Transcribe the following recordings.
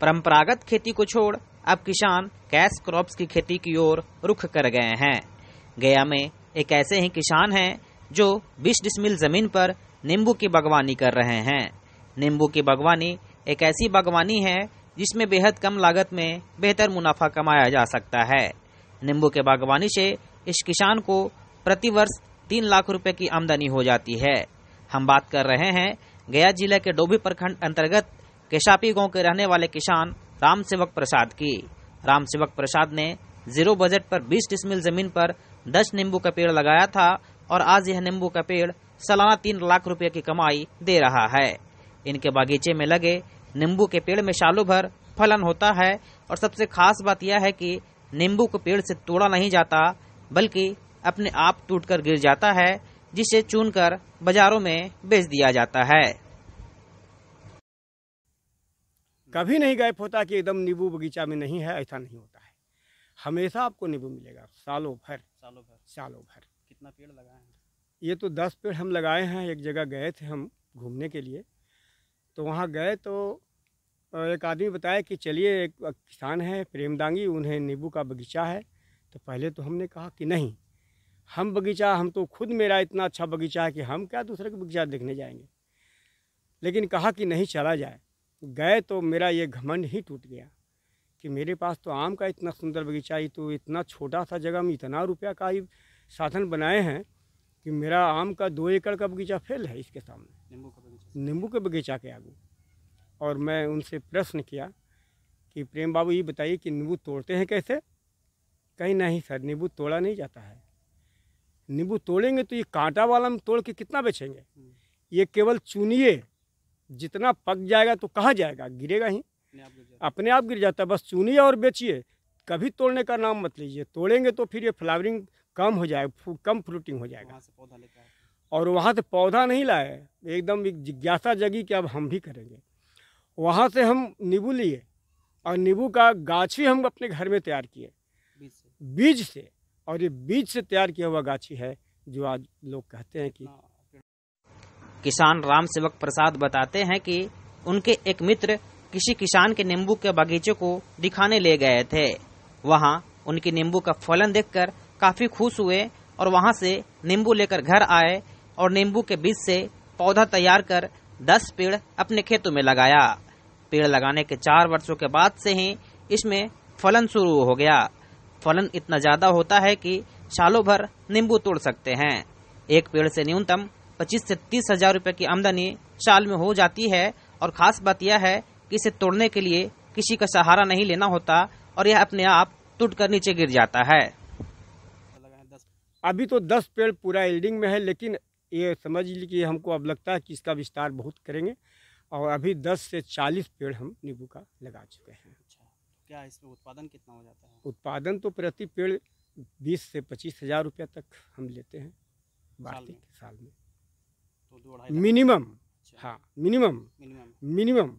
परंपरागत खेती को छोड़ अब किसान कैश क्रॉप्स की खेती की ओर रुख कर गए हैं। गया में एक ऐसे ही किसान हैं जो 20 डिसमिल जमीन पर नींबू की बागवानी कर रहे हैं। नींबू की बागवानी एक ऐसी बागवानी है जिसमें बेहद कम लागत में बेहतर मुनाफा कमाया जा सकता है। नींबू के बागवानी से इस किसान को प्रति वर्ष 3 लाख रुपए की आमदनी हो जाती है। हम बात कर रहे हैं गया जिले के डोभी प्रखंड अंतर्गत केशापी गांव के रहने वाले किसान राम सेवक प्रसाद की। राम सेवक प्रसाद ने जीरो बजट पर 20 डिसमिल जमीन पर 10 नींबू का पेड़ लगाया था और आज यह नींबू का पेड़ सालाना 3 लाख रुपए की कमाई दे रहा है। इनके बागीचे में लगे नींबू के पेड़ में सालों भर फलन होता है और सबसे खास बात यह है कि नींबू को पेड़ से तोड़ा नहीं जाता बल्कि अपने आप टूटकर गिर जाता है, जिसे चुनकर बाजारों में बेच दिया जाता है। कभी नहीं गैप होता कि एकदम नींबू बगीचा में नहीं है, ऐसा नहीं होता है। हमेशा आपको नींबू मिलेगा सालों भर। कितना पेड़ लगाए हैं? ये तो 10 पेड़ हम लगाए हैं। एक जगह गए थे हम घूमने के लिए, तो वहाँ गए तो एक आदमी बताया कि चलिए, एक किसान है प्रेमदांगी, उन्हें नींबू का बगीचा है। तो पहले तो हमने कहा कि नहीं, हम तो खुद, मेरा इतना अच्छा बगीचा है कि हम क्या दूसरे का बगीचा देखने जाएंगे। लेकिन कहा कि नहीं, चला जाए। गए तो मेरा ये घमंड ही टूट गया कि मेरे पास तो आम का इतना सुंदर बगीचा, ही तो इतना छोटा सा जगह में इतना रुपया का ही साधन बनाए हैं कि मेरा आम का 2 एकड़ का बगीचा फेल है इसके सामने, नींबू के बगीचा के आगे। और मैं उनसे प्रश्न किया कि प्रेम बाबू ये बताइए कि नींबू तोड़ते हैं कैसे? कहीं नहीं सर, नींबू तोड़ा नहीं जाता है। नींबू तोड़ेंगे तो ये कांटा वाला में तोड़ के कितना बेचेंगे? ये केवल चुनिए, जितना पक जाएगा तो कहाँ जाएगा, गिरेगा ही, अपने आप गिर जाता है। बस चुनिए और बेचिए, कभी तोड़ने का नाम मत लीजिए। तोड़ेंगे तो फिर ये फ्लावरिंग कम हो जाएगा, कम फ्रूटिंग हो जाएगा। और वहाँ से पौधा नहीं लाए, एकदम एक जिज्ञासा जगी कि अब हम भी करेंगे। वहाँ से हम नींबू लिए और नींबू का गाछी हम अपने घर में तैयार किए बीज से। और ये बीज से तैयार किया हुआ गाछी है जो आज लोग कहते हैं कि। किसान राम सेवक प्रसाद बताते हैं कि उनके एक मित्र किसी किसान के नींबू के बागीचे को दिखाने ले गए थे। वहां उनकी नींबू का फलन देखकर काफी खुश हुए और वहां से नींबू लेकर घर आए और नींबू के बीज से पौधा तैयार कर 10 पेड़ अपने खेतों में लगाया। पेड़ लगाने के 4 वर्षों के बाद से ही इसमें फलन शुरू हो गया। फलन इतना ज्यादा होता है कि सालों भर नींबू तोड़ सकते हैं। एक पेड़ से न्यूनतम 25 से 30 हजार रुपए की आमदनी साल में हो जाती है। और खास बात यह है कि इसे तोड़ने के लिए किसी का सहारा नहीं लेना होता और यह अपने आप टूटकर नीचे गिर जाता है। अभी तो 10 पेड़ पूरा एल्डिंग में है, लेकिन ये समझ लीजिए कि हमको अब लगता है कि इसका विस्तार बहुत करेंगे और अभी 10 से 40 पेड़ हम नींबू का लगा चुके हैं। अच्छा, क्या इसमें उत्पादन कितना हो जाता है? उत्पादन तो प्रति पेड़ 20 से 25 हजार रुपया तक हम लेते हैं साल में। तो 2-2.5 मिनिमम। हाँ, मिनिमम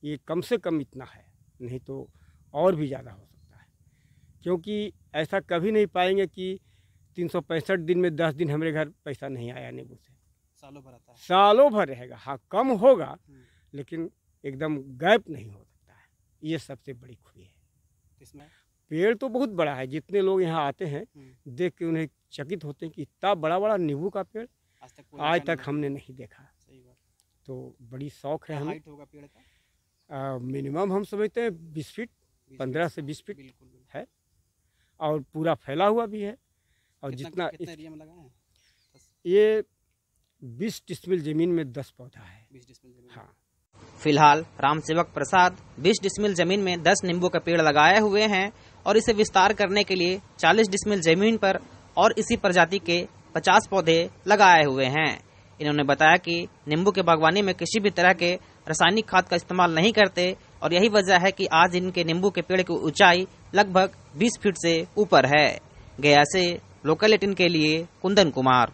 ये कम से कम इतना है, नहीं तो और भी ज़्यादा हो सकता है। क्योंकि ऐसा कभी नहीं पाएंगे कि 365 दिन में 10 दिन हमारे घर पैसा नहीं आया नींबू से। सालों भर आता है, सालों भर रहेगा। हाँ, कम होगा लेकिन एकदम गैप नहीं हो सकता है। ये सबसे बड़ी खूबी है इसमें। पेड़ तो बहुत बड़ा है, जितने लोग यहाँ आते हैं देख के उन्हें चकित होते हैं कि इतना बड़ा बड़ा नींबू का पेड़ आज तक हमने नहीं देखा। सही बात। तो बड़ी शौक है हमें। हाइट होगा पेड़ का? मिनिमम हम समझते हैं 20 फीट, 15 से 20 फीट है और पूरा फैला हुआ भी है। और कितना एरिया में लगाए हैं? ये 20 डिसमिल जमीन में 10 पौधा है। 20 डिसमिल जमीन। हाँ। फिलहाल राम सेवक प्रसाद 20 डिसमिल जमीन में 10 नींबू का पेड़ लगाए हुए हैं और इसे विस्तार करने के लिए 40 डिसमिल जमीन पर और इसी प्रजाति के 50 पौधे लगाए हुए हैं। इन्होंने बताया कि नींबू के बागवानी में किसी भी तरह के रासायनिक खाद का इस्तेमाल नहीं करते और यही वजह है कि आज इनके नींबू के पेड़ की ऊंचाई लगभग 20 फीट से ऊपर है। गया से लोकल 18 के लिए कुंदन कुमार।